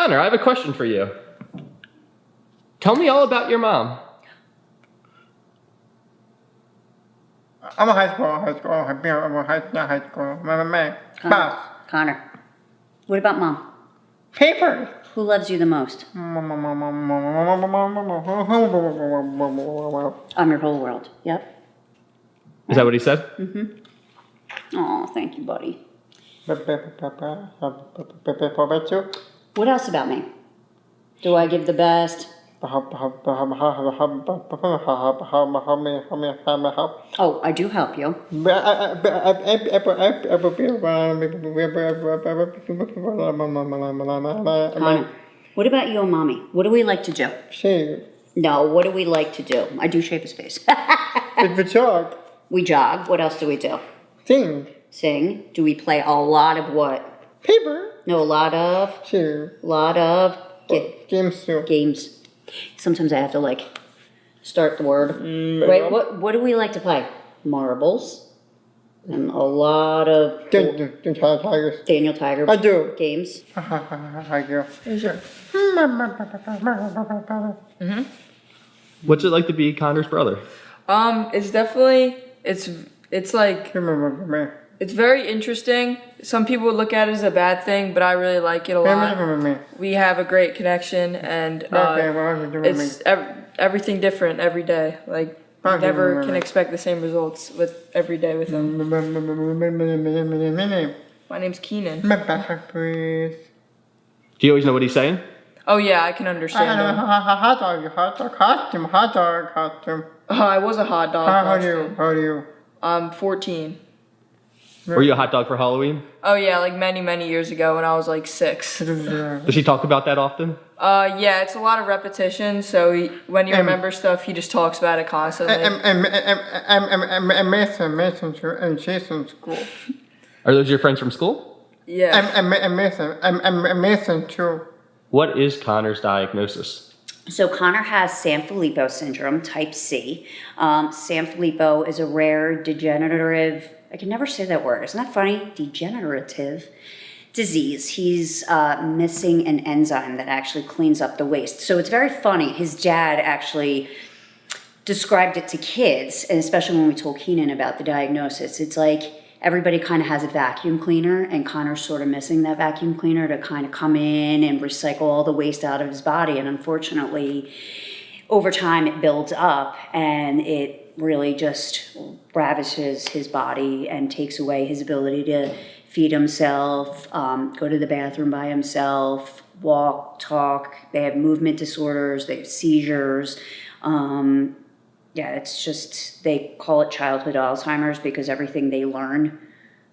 Connor, I have a question for you. Tell me all about your mom. I'm a high school. I'm a high school. Boss. Connor. What about mom? Paper. Who loves you the most? I'm your whole world. Yep. Is that what he said? Mm-hmm. Oh, thank you, buddy. What else about me? Do I give the best? Oh, I do help you. Connor, what about you and mommy? What do we like to do? Shave. No, what do we like to do? I do shave his face. If we jog. We jog. What else do we do? Sing. Sing. Do we play a lot of what? Paper. No, a lot of. Share. Lot of. Games too. Games. Sometimes I have to start the word. Right? What do we like to play? Marbles. And a lot of. Tigers. Daniel Tiger. I do. Games. I do. Sure. What's it like to be Connor's brother? It's definitely it's very interesting. Some people would look at it as a bad thing, but I really like it a lot. We have a great connection, and it's everything different every day. Like you never can expect the same results with every day with him. My name's Keenan. Do you always know what he's saying? Oh yeah, I can understand him. Hot dog costume. Oh, I was a hot dog. How are you? I'm 14. Were you a hot dog for Halloween? Oh yeah, like many years ago when I was like 6. Does he talk about that often? Yeah, it's a lot of repetition. So when you remember stuff, he just talks about it constantly. And Mason too, and Jason's school. Are those your friends from school? Yeah. And Mason too. What is Connor's diagnosis? So Connor has Sanfilippo Syndrome, type C. Sanfilippo is a rare degenerative, I can never say that word, isn't that funny? Degenerative disease. He's missing an enzyme that actually cleans up the waste. So it's very funny. His dad actually described it to kids, and especially when we told Keenan about the diagnosis. It's like everybody kind of has a vacuum cleaner, and Connor's sort of missing that vacuum cleaner to kind of come in and recycle all the waste out of his body. And unfortunately, over time it builds up, and it really just ravages his body and takes away his ability to feed himself, go to the bathroom by himself, walk, talk. They have movement disorders, they have seizures. It's just, they call it childhood Alzheimer's because everything they learn,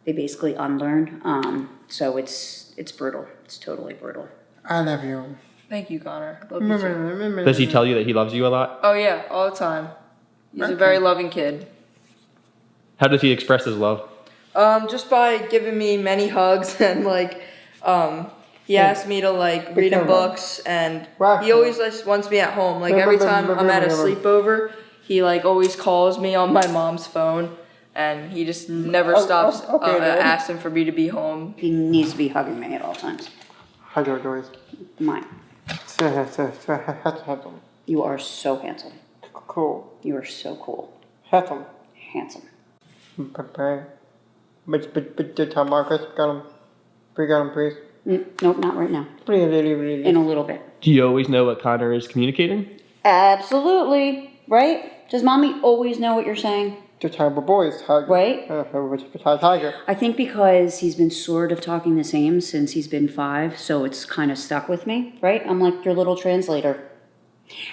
they basically unlearn. So it's brutal. It's totally brutal. I love you. Thank you, Connor. Love you too. Does he tell you that he loves you a lot? Oh yeah, all the time. He's a very loving kid. How does he express his love? Just by giving me many hugs and he asked me to read him books, and he always wants me at home. Like every time I'm at a sleepover, he always calls me on my mom's phone, and he just never stops asking for me to be home. He needs to be hugging me at all times. Hug your doors. Mine. Handsome. You are so handsome. Cool. You are so cool. Handsome. Handsome. But tell Marcus we got him, please. Nope, not right now. Really. In a little bit. Do you always know what Connor is communicating? Absolutely. Right? Does mommy always know what you're saying? The terrible boys. Right? Tiger. I think because he's been sort of talking the same since he's been 5, so it's kind of stuck with me, right? I'm like your little translator.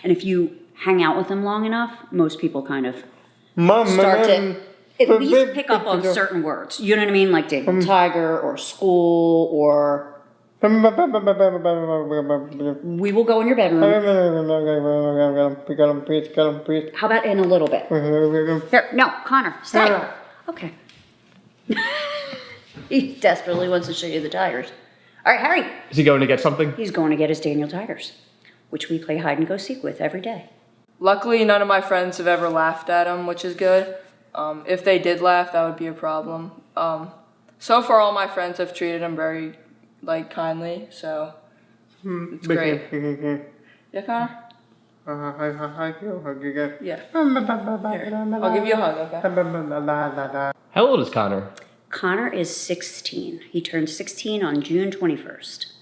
And if you hang out with him long enough, most people kind of start to at least pick up on certain words. You know what I mean? Like Daniel Tiger or school or... We will go in your bedroom. We got him, please. How about in a little bit? Here, no, Connor, stay. Okay. He desperately wants to show you the tigers. All right, Harry. Is he going to get something? He's going to get his Daniel Tigers, which we play hide and go seek with every day. Luckily, none of my friends have ever laughed at him, which is good. If they did laugh, that would be a problem. So far, all my friends have treated him very, kindly, so It's great. Yeah, Connor? Yeah. Here, I'll give you a hug, okay? How old is Connor? Connor is 16. He turned 16 on June 21st.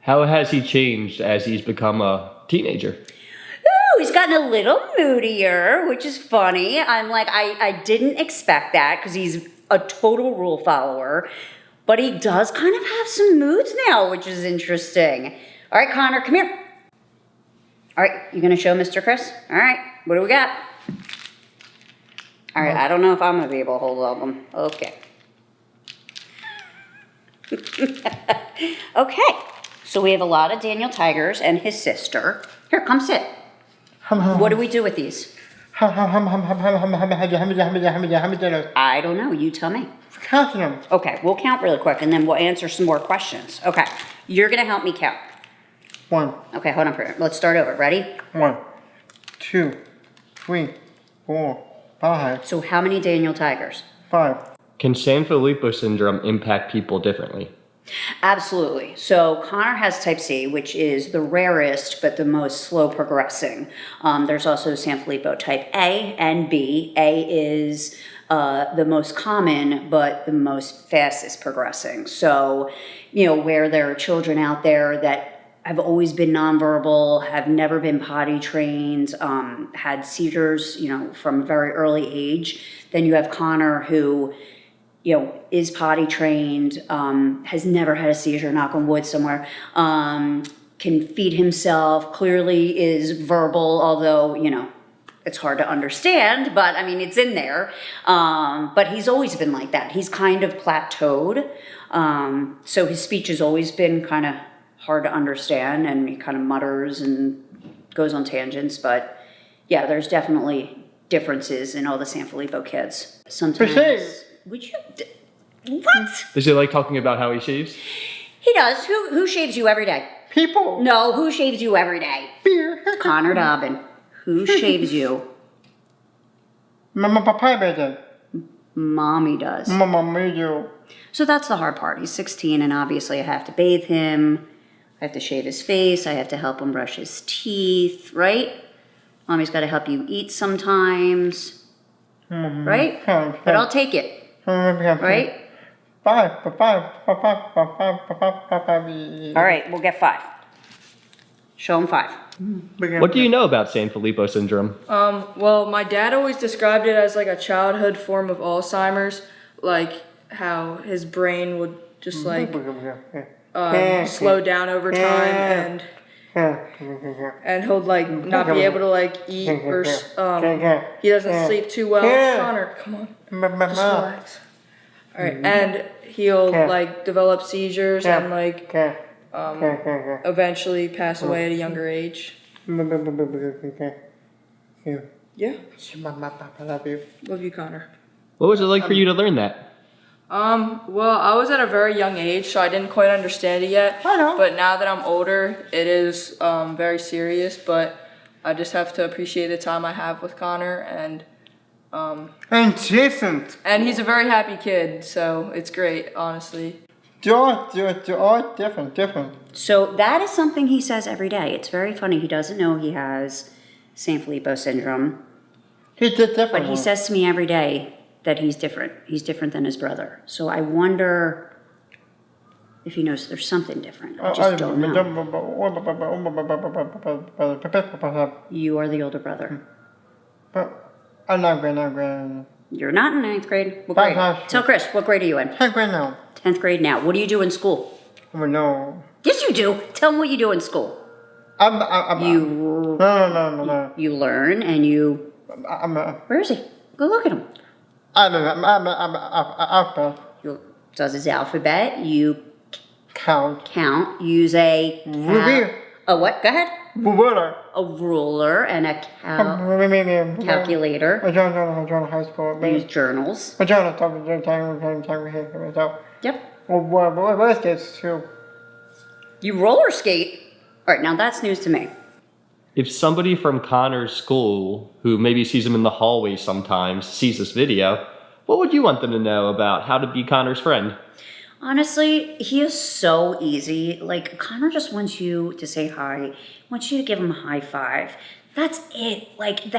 How has he changed as he's become a teenager? Ooh, he's gotten a little moodier, which is funny. I'm like, I didn't expect that because he's a total rule follower. But he does kind of have some moods now, which is interesting. All right, Connor, come here. All right, you gonna show Mr. Chris? All right, what do we got? All right, I don't know if I'm gonna be able to hold all of them. Okay. Okay, so we have a lot of Daniel Tigers and his sister. Here, come sit. What do we do with these? I don't know, you tell me. Counting them. Okay, we'll count really quick and then we'll answer some more questions. Okay, you're gonna help me count. 1, Okay, hold on for a minute. Let's start over. Ready? 1, 2, 3, 4, 5, So how many Daniel Tigers? 5. Can Sanfilippo Syndrome impact people differently? Absolutely. So Connor has type C, which is the rarest but the most slow progressing. There's also Sanfilippo type A and B. A is the most common but the most fastest progressing. So, where there are children out there that have always been nonverbal, have never been potty trained, had seizures, from a very early age. Then you have Connor who, is potty trained, has never had a seizure, knock on wood somewhere, can feed himself, clearly is verbal, although, it's hard to understand, but I mean, it's in there. But he's always been like that. He's kind of plateaued. So his speech has always been kind of hard to understand, and he kind of mutters and goes on tangents. But yeah, there's definitely differences in all the Sanfilippo kids. Sometimes. Would you? What? Does he like talking about how he shaves? He does. Who shaves you every day? People. No, who shaves you every day? Beer. Conor Dobbin. Who shaves you? Mama Papa Mommy does. Mama Mayo. So that's the hard part. He's 16 and obviously I have to bathe him. I have to shave his face. I have to help him brush his teeth, right? Mommy's got to help you eat sometimes, right? But I'll take it, right? 5. All right, we'll get 5. Show him 5. What do you know about Sanfilippo Syndrome? Well, my dad always described it as like a childhood form of Alzheimer's, like how his brain would just like slow down over time, and he'll like not be able to like eat or he doesn't sleep too well. Connor, come on, just relax. All right, and he'll like develop seizures and like eventually pass away at a younger age. Yeah. Love you, Connor. What was it like for you to learn that? Well, I was at a very young age, so I didn't quite understand it yet. I know. But now that I'm older, it is very serious, but I just have to appreciate the time I have with Connor, and Jason. and he's a very happy kid, so it's great, honestly. They're all different. So that is something he says every day. It's very funny. He doesn't know he has Sanfilippo Syndrome. He's different. But he says to me every day that he's different. He's different than his brother. So I wonder if he knows there's something different. I just don't know. You are the older brother. I'm not great. You're not in 9th grade. What grade? Tell Chris, what grade are you in? 10th grade now. 10th grade now. What do you do in school? No. Yes, you do. Tell him what you do in school. No. You learn and you... Where is he? Go look at him. He does his alphabet. You Count. Use a... A what? Go ahead. Ruler. A ruler and a calculator. I joined high school. Use journals. I joined Yep. Roller skates too. You roller skate? All right, now that's news to me. If somebody from Connor's school, who maybe sees him in the hallway sometimes, sees this video, what would you want them to know about how to be Connor's friend? Honestly, he is so easy. Like, Connor just wants you to say hi, wants you to give him a high five. That's it. Like,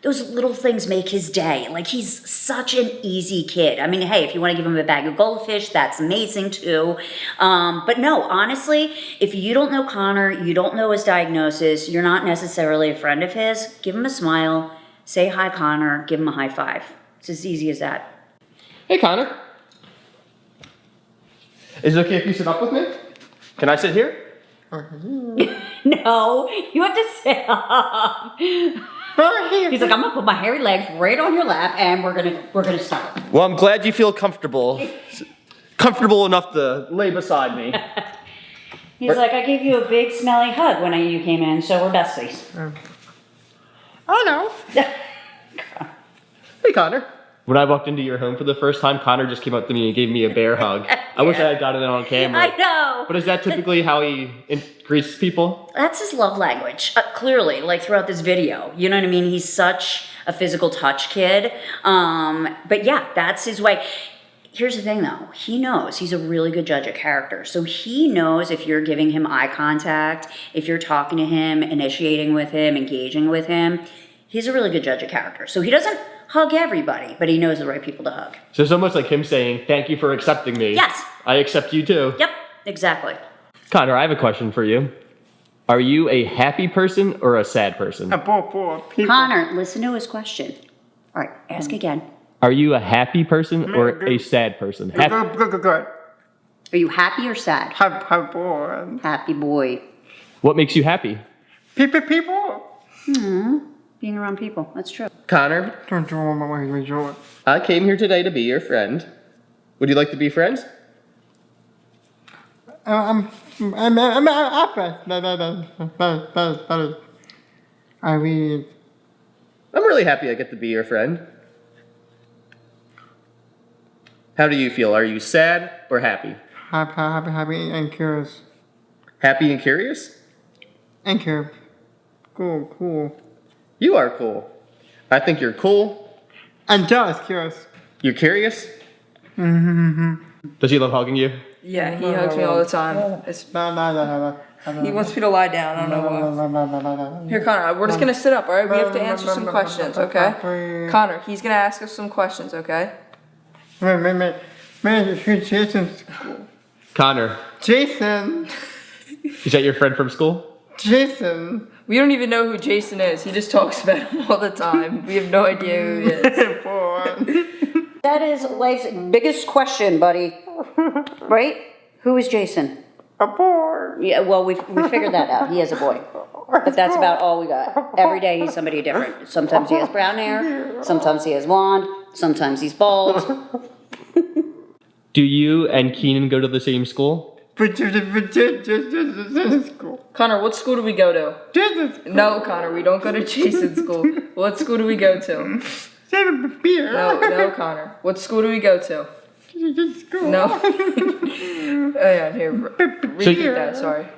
those little things make his day. Like, he's such an easy kid. I mean, hey, if you want to give him a bag of goldfish, that's amazing too. But no, honestly, if you don't know Connor, you don't know his diagnosis, you're not necessarily a friend of his, give him a smile, say hi, Connor, give him a high five. It's as easy as that. Hey, Connor. Is it okay if you sit up with me? Can I sit here? No, you have to sit up. He's like, I'm gonna put my hairy legs right on your lap, and we're gonna start. Well, I'm glad you feel comfortable enough to lay beside me. He's like, I gave you a big smelly hug when you came in, so we're besties. Oh no. Hey, Connor. When I walked into your home for the first time, Connor just came up to me and gave me a bear hug. I wish I had gotten it on camera. I know. But is that typically how he greets people? That's his love language, clearly, like throughout this video. You know what I mean? He's such a physical touch kid. But yeah, that's his way. Here's the thing though, he knows he's a really good judge of character. So he knows if you're giving him eye contact, if you're talking to him, initiating with him, engaging with him, he's a really good judge of character. So he doesn't hug everybody, but he knows the right people to hug. So it's almost like him saying, thank you for accepting me. Yes. I accept you too. Yep, exactly. Connor, I have a question for you. Are you a happy person or a sad person? People. Connor, listen to his question. All right, ask again. Are you a happy person or a sad person? Good. Are you happy or sad? Happy. Happy boy. What makes you happy? People. Being around people, that's true. Connor, Don't do all my way to I came here today to be your friend. Would you like to be friends? I'm I mean, I'm really happy I get to be your friend. How do you feel? Are you sad or happy? happy and curious. Happy and curious? And curious. Cool. You are cool. I think you're cool. And just curious. You're curious? Does he love hugging you? Yeah, he hugs me all the time. He wants me to lie down. I don't know why. Here, Connor, we're just gonna sit up, all right? We have to answer some questions, okay? Connor, he's gonna ask us some questions, okay? Man, who's Jason's school? Connor, Jason. is that your friend from school? Jason. We don't even know who Jason is. He just talks about him all the time. We have no idea who he is. Boy. That is life's biggest question, buddy. Right? Who is Jason? A boy. Yeah, well, we figured that out. He is a boy. But that's about all we got. Every day he's somebody different. Sometimes he has brown hair. Sometimes he has blonde. Sometimes he's bald. Do you and Keenan go to the same school? Jason's school. Connor, what school do we go to? Jason's school. No, Connor, we don't go to Jason's school. What school do we go to? Save beer. No, Connor. What school do we go to? Jason's school. No. Oh yeah, here. Repeat that, sorry.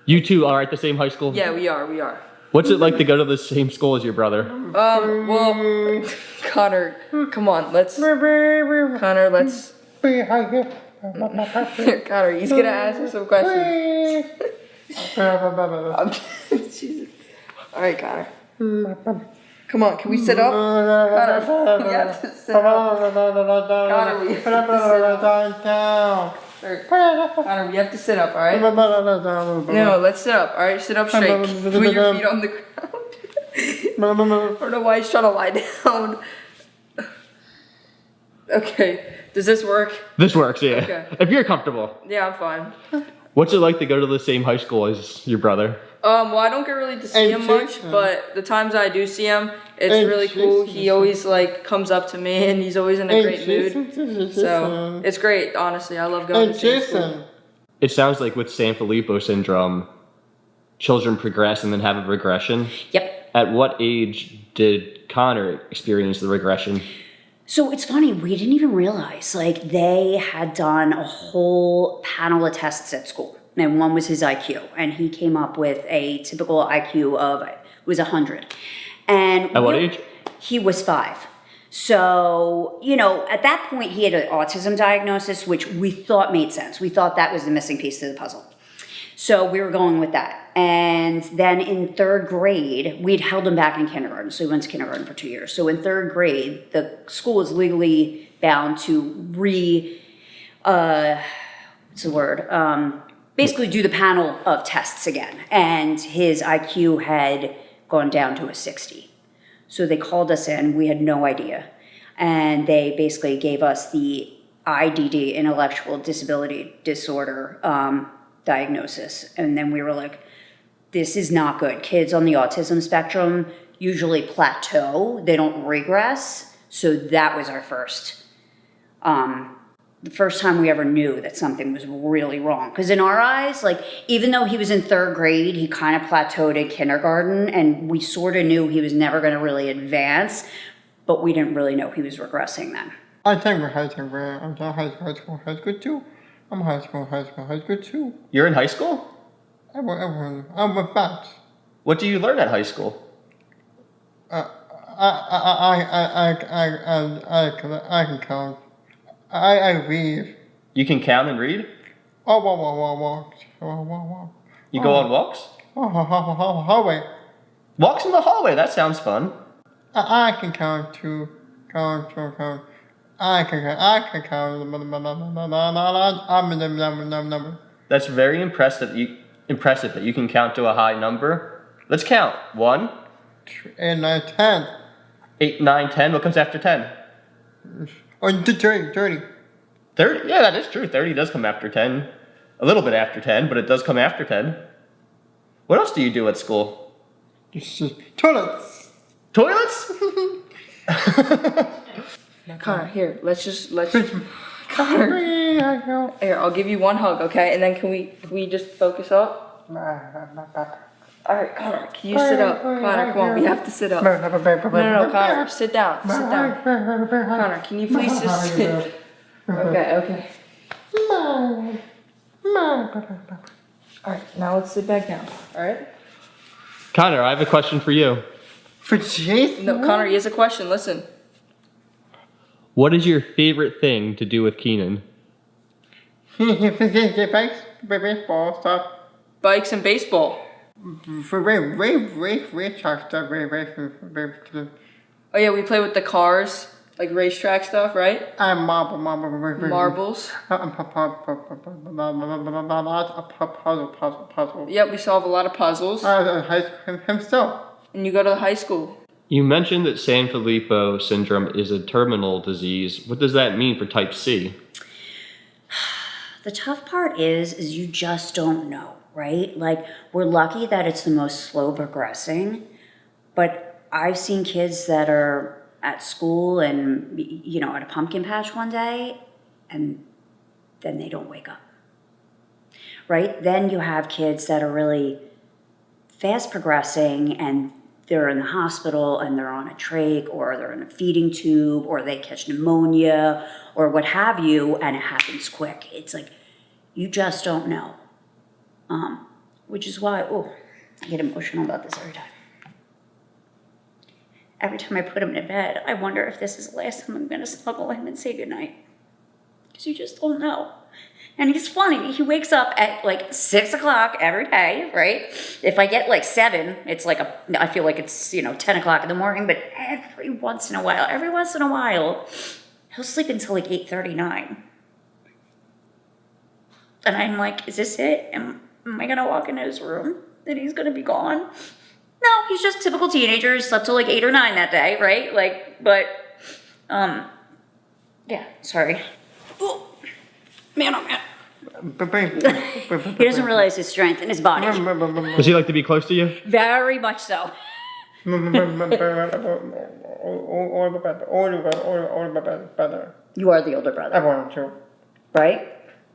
You two are at the same high school? Yeah, we are. What's it like to go to the same school as your brother? Well, Connor, come on, Connor, Connor, he's gonna ask us some questions. Jesus. Alright, Connor. Come on, can we sit up? Connor, we have to sit up. Connor, we have to sit up, alright? No, let's sit up, alright? Sit up straight. Put your feet on the ground. I don't know why he's trying to lie down. Okay, does this work? This works, yeah. Okay. If you're comfortable. Yeah, I'm fine. What's it like to go to the same high school as your brother? Well, I don't get really to see him much, but the times I do see him, it's really cool. He always comes up to me, and he's always in a great mood. So it's great, honestly. I love going to see school. It sounds like with Sanfilippo Syndrome, children progress and then have a regression. Yep. At what age did Connor experience the regression? So it's funny, we didn't even realize, they had done a whole panel of tests at school. And one was his IQ. And he came up with a typical IQ of, it was 100. And at what age? He was 5. So, at that point, he had an autism diagnosis, which we thought made sense. We thought that was the missing piece to the puzzle. So we were going with that. And then in third grade, we'd held him back in kindergarten. So he went to kindergarten for 2 years. So in third grade, the school is legally bound to basically do the panel of tests again. And his IQ had gone down to a 60. So they called us in, we had no idea. And they basically gave us the IDD, intellectual disability disorder, diagnosis. And then we were like, this is not good. Kids on the autism spectrum usually plateau, they don't regress. So that was our the first time we ever knew that something was really wrong. Because in our eyes, like, even though he was in third grade, he kind of plateaued in kindergarten, and we sort of knew he was never going to really advance, but we didn't really know he was regressing then. I think we're high school, I'm high school too. I'm high school too. You're in high school? I'm a bat. What do you learn at high school? I can count. I read. You can count and read? Walk. You go on walks? Hallway. Walks in the hallway, that sounds fun. I can count too. I can count number. That's very impressive that you can count to a high number. Let's count. 1, 8, 9, 10. 8, 9, 10. What comes after 10? Oh, 30. 30? Yeah, that is true. 30 does come after 10. A little bit after 10, but it does come after 10. What else do you do at school? Toilets. Toilets? Connor, here, Connor, here, I'll give you one hug, okay? And then can we just focus up? Alright, Connor, can you sit up? Connor, come on, we have to sit up. No, Connor, sit down. Connor, can you please just sit? Okay. Alright, now let's sit back down, alright? Connor, I have a question for you. For Jason? No, Connor, he has a question, listen. What is your favorite thing to do with Keenan? Baseball stuff. Bikes and baseball. For race track stuff. Oh yeah, we play with the cars, like racetrack stuff, right? And marbles. Puzzle. Yep, we solve a lot of puzzles. Himself. And you go to the high school. You mentioned that Sanfilippo Syndrome is a terminal disease. What does that mean for type C? The tough part is you just don't know, right? Like, we're lucky that it's the most slow progressing, but I've seen kids that are at school and, at a pumpkin patch one day, and then they don't wake up, right? Then you have kids that are really fast progressing and they're in the hospital and they're on a trach or they're in a feeding tube or they catch pneumonia or what have you, and it happens quick. It's like, you just don't know. Which is why, I get emotional about this every time. Every time I put him to bed, I wonder if this is the last time I'm going to snuggle him and say goodnight. Because you just don't know. And he's funny. He wakes up at like 6 o'clock every day, right? If I get like 7, it's like I feel like it's, 10 o'clock in the morning, but every once in a while, he'll sleep until like 8:39. And I'm like, is this it? Am I going to walk into his room and he's going to be gone? No, he's just a typical teenager. He slept till like 8 or 9 that day, right? Yeah, sorry. Oh, man. He doesn't realize his strength in his body. Does he like to be close to you? Very much so. You are the older brother. Everyone too. Right?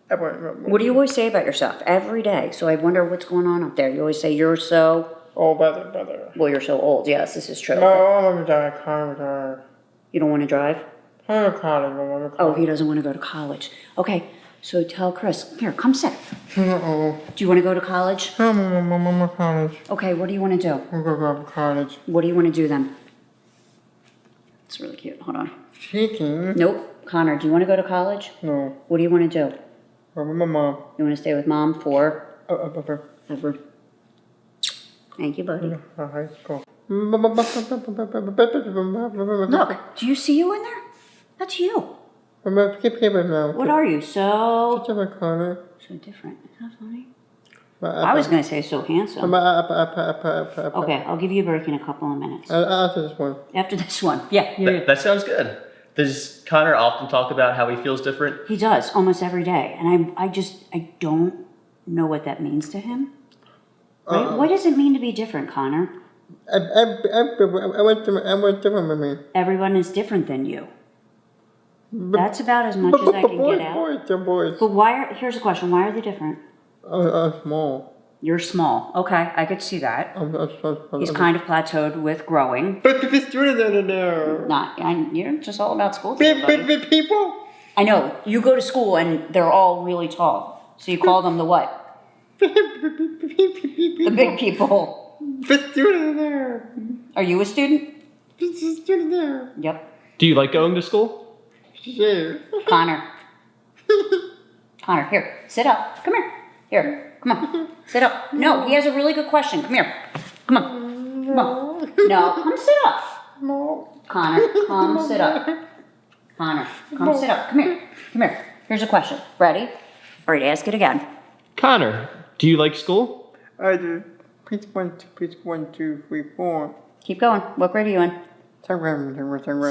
What do you always say about yourself? Every day. So I wonder what's going on up there. You always say you're so... Oh, brother. Well, you're so old. Yes, this is true. No, I'm gonna You don't want to drive? I'm to college. Oh, he doesn't want to go to college. Okay, so tell Chris. Here, come sit. Uh-oh. Do you want to go to college? I'm college. Okay, what do you want to do? I'm gonna go to college. What do you want to do then? It's really cute. Hold on. Speaking. Nope. Connor, do you want to go to college? No. What do you want to do? With my mom. You want to stay with mom for? Over. Thank you, buddy. High school. Look, do you see you in there? That's you. What are you? So Conor. so different. Isn't that funny? I was going to say so handsome. Okay, I'll give you a break in a couple of minutes. After this one. After this one. Yeah. That sounds good. Does Connor often talk about how he feels different? He does, almost every day. And I don't know what that means to him. Right? What does it mean to be different, Connor? I went different with me. Everyone is different than you. That's about as much as I can get out. Boys. But here's a question, why are they different? I'm small. You're small. Okay, I could see that. He's kind of plateaued with growing. But the students are there. You're just all about school today, buddy. People. I know. You go to school and they're all really tall. So you call them the what? The big people. The student there. Are you a student? The student there. Yep. Do you like going to school? Yeah. Connor. Connor, here. Sit up. Come here. Here. Come on. Sit up. No, he has a really good question. Come here. Come on. Come on. No, come sit up. No. Connor, come sit up. Connor, come sit up. Come here. Come here. Here's a question. Ready? All right, ask it again. Connor, do you like school? I do. Please 1, 2, 3, 4. Keep going. What grade are you in?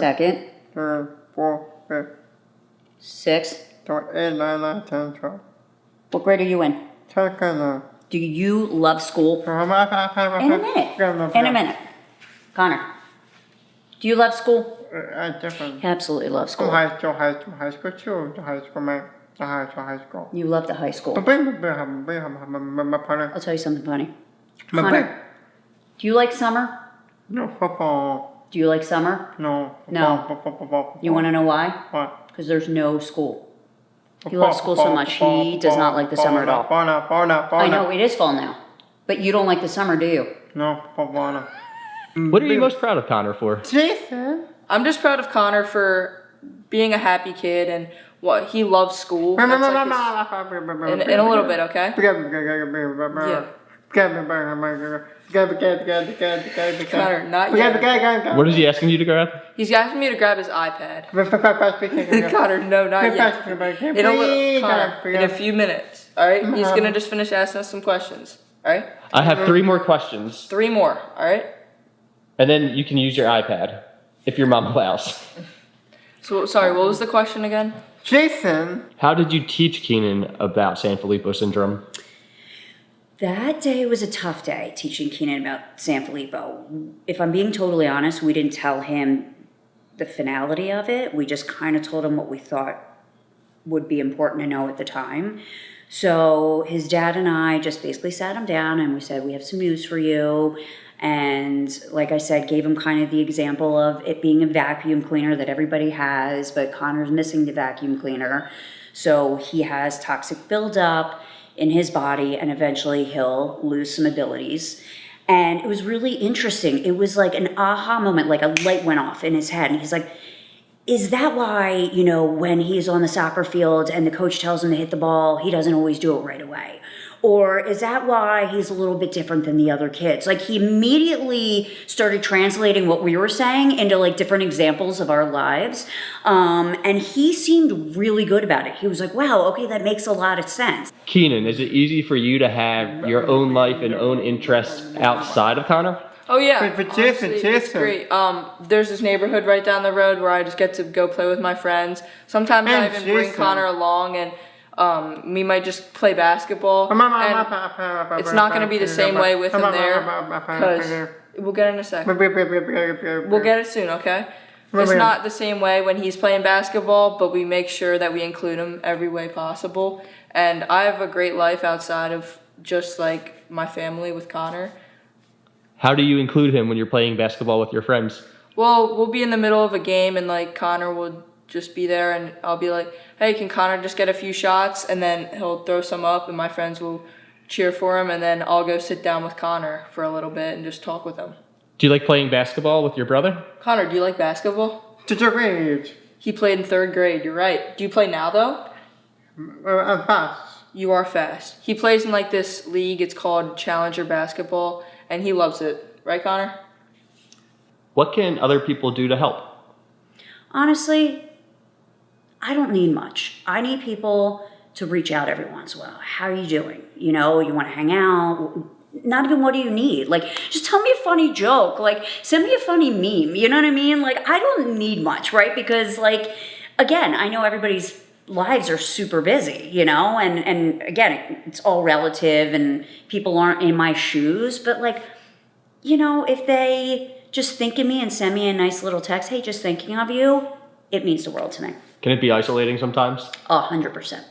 Second. Third, 4, 5, Sixth. 8, 9, 10, 12. What grade are you in? Second. Do you love school? In a minute. In a minute. Connor, do you love school? I definitely. Absolutely love school. High school too. High school. You love the high school. My partner. I'll tell you something funny. My Connor, do you like summer? No, football. Do you like summer? No. No. You want to know why? What? Because there's no school. He loves school so much. He does not like the summer at all. I know, it is fall now. But you don't like the summer, do you? No, What are you most proud of Connor for? Jason. I'm just proud of Connor for being a happy kid and what he loves school. That's like in a little bit, okay? Connor, not yet. What is he asking you to grab? He's asking me to grab his iPad. Connor, no, not yet. In a few minutes, alright? He's gonna just finish asking us some questions, alright? I have 3 more questions. 3 more, alright? And then you can use your iPad, if your mom allows. So, sorry, what was the question again? Jason. How did you teach Keenan about Sanfilippo Syndrome? That day was a tough day teaching Keenan about Sanfilippo. If I'm being totally honest, we didn't tell him the finality of it. We just kind of told him what we thought would be important to know at the time. So his dad and I just basically sat him down and we said, we have some news for you. And like I said, gave him kind of the example of it being a vacuum cleaner that everybody has, but Connor's missing the vacuum cleaner. So he has toxic buildup in his body and eventually he'll lose some abilities. And it was really interesting. It was like an aha moment, like a light went off in his head. And he's like, is that why, when he's on the soccer field and the coach tells him to hit the ball, he doesn't always do it right away? Or is that why he's a little bit different than the other kids? Like he immediately started translating what we were saying into like different examples of our lives. And he seemed really good about it. He was like, wow, okay, that makes a lot of sense. Keenan, is it easy for you to have your own life and own interests outside of Connor? Oh yeah, But Jason, honestly, it's great. There's this neighborhood right down the road where I just get to go play with my friends. Sometimes I even bring Connor along and we might just play basketball. And it's not going to be the same way with him there because we'll get it in a second. We'll get it soon, okay? It's not the same way when he's playing basketball, but we make sure that we include him every way possible. And I have a great life outside of just like my family with Connor. How do you include him when you're playing basketball with your friends? Well, we'll be in the middle of a game and like Connor will just be there and I'll be like, hey, can Connor just get a few shots? And then he'll throw some up and my friends will cheer for him and then I'll go sit down with Connor for a little bit and just talk with him. Do you like playing basketball with your brother? Connor, do you like basketball? To the grade. He played in 3rd grade. You're right. Do you play now though? I'm fast. You are fast. He plays in like this league. It's called Challenger Basketball, and he loves it. Right, Connor? What can other people do to help? Honestly, I don't need much. I need people to reach out every once in a while. How are you doing? You know, you want to hang out? Not even what do you need? Like, just tell me a funny joke. Like, send me a funny meme. You know what I mean? Like, I don't need much, right? Because, like, again, I know everybody's lives are super busy, you know? And again, it's all relative and people aren't in my shoes. But, like, you know, if they just think of me and send me a nice little text, hey, just thinking of you, it means the world to me. Can it be isolating sometimes? 100%.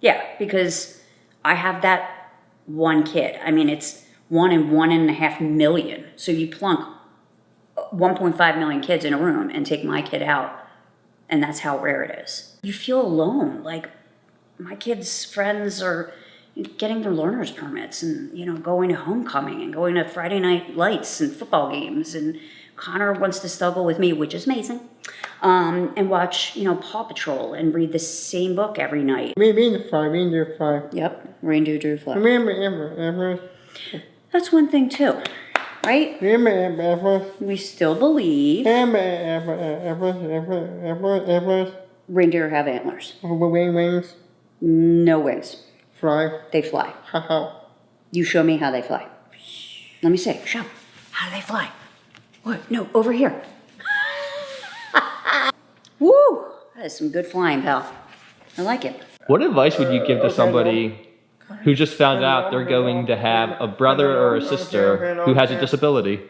Yeah, because I have that one kid. I mean, it's 1 in 1.5 million. So you plunk 1.5 million kids in a room and take my kid out, and that's how rare it is. You feel alone. Like, my kids' friends are getting their learner's permits and, you know, going to homecoming and going to Friday night lights and football games, and Conor wants to snuggle with me, which is amazing, and watch, you know, Paw Patrol and read the same book every night. Reindeer fly. Yep, Reindeer drew fly. Remember. That's one thing too, right? We still believe reindeer have antlers. Wings. No wings. Fly. They fly. How? You show me how they fly. Let me see. Show. How do they fly? What? No, over here. Woo! That is some good flying, pal. I like it. What advice would you give to somebody who just found out they're going to have a brother or a sister who has a disability?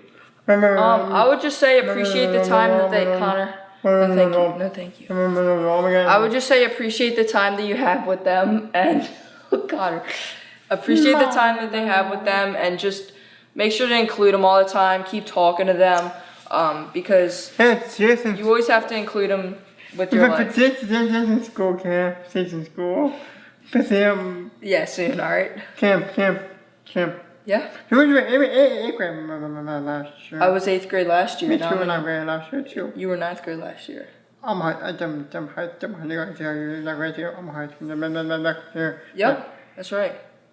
I would just say appreciate the time that they, Connor. No, thank you. I would just say appreciate the time that you have with them, and Connor, appreciate the time that they have with them, and just make sure to include them all the time. Keep talking to them, because you always have to include them with your life. in school, camp. In school. Yeah, soon. All right. Camp. Yeah. Who was your 8th grade last year? I was 8th grade last year. Me too, and I ran last year too. You were 9th grade last year. I'm high school. Yep, that's right.